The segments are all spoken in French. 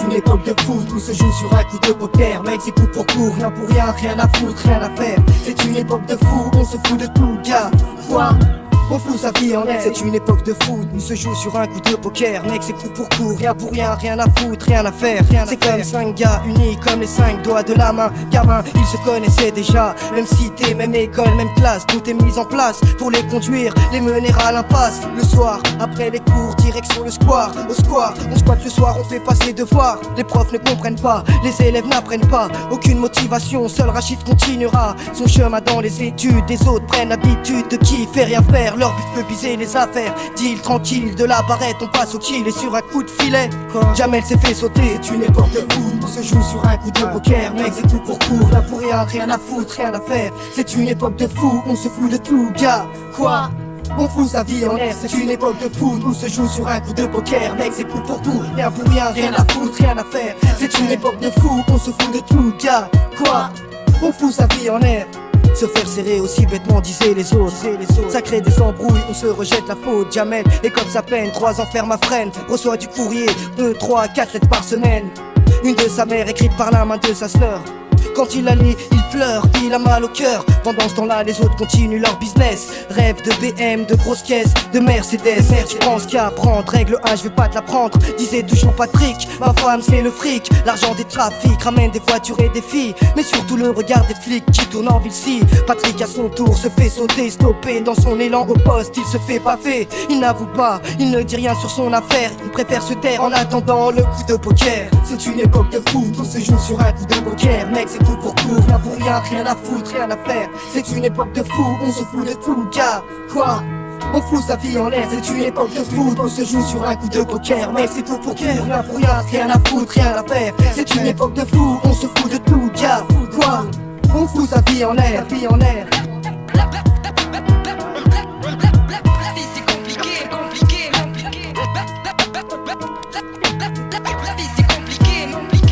C'est une époque de foot où se joue sur un coup de poker. Mec c'est coup pour court, rien pour rien, rien à foutre, rien à faire. C'est une époque de fou, on se fout de tout gars. Quoi? On fout sa vie en l'air. C'est une époque de foot où se joue sur un coup de poker. Mec c'est coup pour coup, rien pour rien, rien à foutre, rien à faire. C'est comme 5 gars unis comme les 5 doigts de la main. Gamin, ils se connaissaient déjà. Même cité, même école, même classe. Tout est mis en place pour les conduire, les mener à l'impasse. Le soir, après les cours, direction le square. Au square, on squatte le soir, on fait passer devoirs. Les profs ne comprennent pas, les élèves n'apprennent pas. Aucune motivation, seul Rachid continuera son chemin dans les études. Les autres prennent l'habitude de kiffer rien faire. Leur but peut biser les affaires, deal tranquille. De la barrette on passe au kill et sur un coup de filet Jamel s'est fait sauter. C'est une époque de foot, on se joue sur un coup de poker. Mec c'est tout pour court, là pour rien, rien à foutre, rien à faire. C'est une époque de fou, on se fout de tout gars. Quoi? On fout sa vie en l'air. C'est une époque de foot où se joue sur un coup de poker. Mec c'est coup pour tout, rien pour rien, rien à foutre, rien à faire. C'est une époque de fou, on se fout de tout gars. Quoi? On fout sa vie en l'air. Se faire serrer aussi bêtement disaient les autres. Ça crée des embrouilles, on se rejette la faute. Jamel et comme sa peine, 3 ans ferme à freine. Reçoit du courrier, 2, 3, 4 lettres par semaine. Une de sa mère écrite par la main de sa sœur. Quand il la lit, il pleure, il a mal au cœur. Pendant ce temps-là, les autres continuent leur business. Rêve de BM, de grosses caisses, de Mercedes. Merde, tu penses qu'à apprendre, règle 1, je vais pas te l'apprendre. Disait toujours Patrick, ma femme c'est le fric. L'argent des trafics ramène des voitures et des filles. Mais surtout le regard des flics qui tournent en ville-ci. Patrick à son tour se fait sauter, stopper. Dans son élan au poste, il se fait baffer. Il n'avoue pas, il ne dit rien sur son affaire. Il préfère se taire en attendant le coup de poker. C'est une époque de foot, on se joue sur un coup de poker. Mec c'est tout pour court, rien pour rien, rien à foutre, rien à faire. C'est une époque de fou, on se fout de tout gars. Quoi? On fout sa vie en l'air. C'est une époque de foot, on se joue sur un coup de poker. Mec c'est tout pour court, rien pour rien, rien à foutre, rien à faire. C'est une époque de fou, on se fout de tout gars. Quoi? On fout sa vie en l'air, vie en l'air.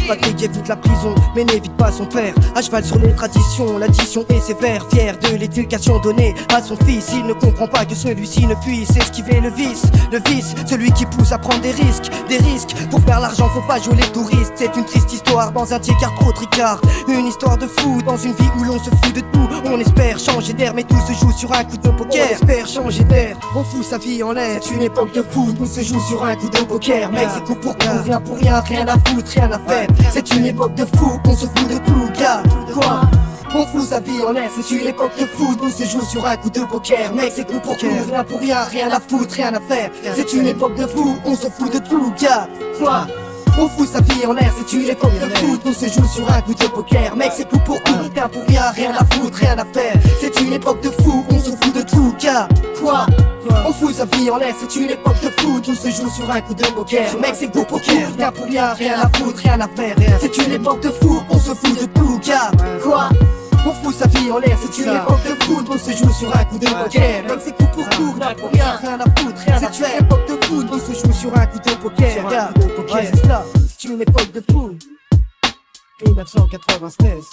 Patrick évite la prison, mais n'évite pas son père. À cheval sur les traditions, l'addition est sévère. Fier de l'éducation donnée à son fils, il ne comprend pas que celui-ci ne puisse esquiver le vice. Le vice, celui qui pousse à prendre des risques. Des risques, pour faire l'argent faut pas jouer les touristes. C'est une triste histoire dans un tiers trop tricard. Une histoire de fou dans une vie où l'on se fout de tout. On espère changer d'air, mais tout se joue sur un coup de poker. On espère changer d'air, on fout sa vie en l'air. C'est une époque de foot, on se joue sur un coup de poker. Mec c'est coup pour rien, rien à foutre, rien à faire. C'est une époque de fou, on se fout de tout gars. Quoi? On fout sa vie en l'air. C'est une époque de foot où se joue sur un coup de poker. Mec c'est coup pour rien, rien à foutre, rien à faire. C'est une époque de fou, on se fout de tout gars. Quoi? On fout sa vie en l'air. C'est une époque de foot, on se joue sur un coup de poker. Mec c'est coup pour rien, rien à foutre, rien à faire. C'est une époque de fou, on se fout de tout gars. Quoi? On fout sa vie en l'air. C'est une époque de foot, on se joue sur un coup de poker. Mec c'est coup pour rien, rien à foutre, rien à faire. C'est une époque de fou, on se fout de tout gars. Quoi? On fout sa vie en l'air. C'est une époque de foot, on se joue sur un coup de poker. Mec c'est coup pour rien à foutre, rien à faire. C'est une époque de foot, on se joue sur un coup de poker. Ouais, c'est ça, c'est une époque de foot. 1996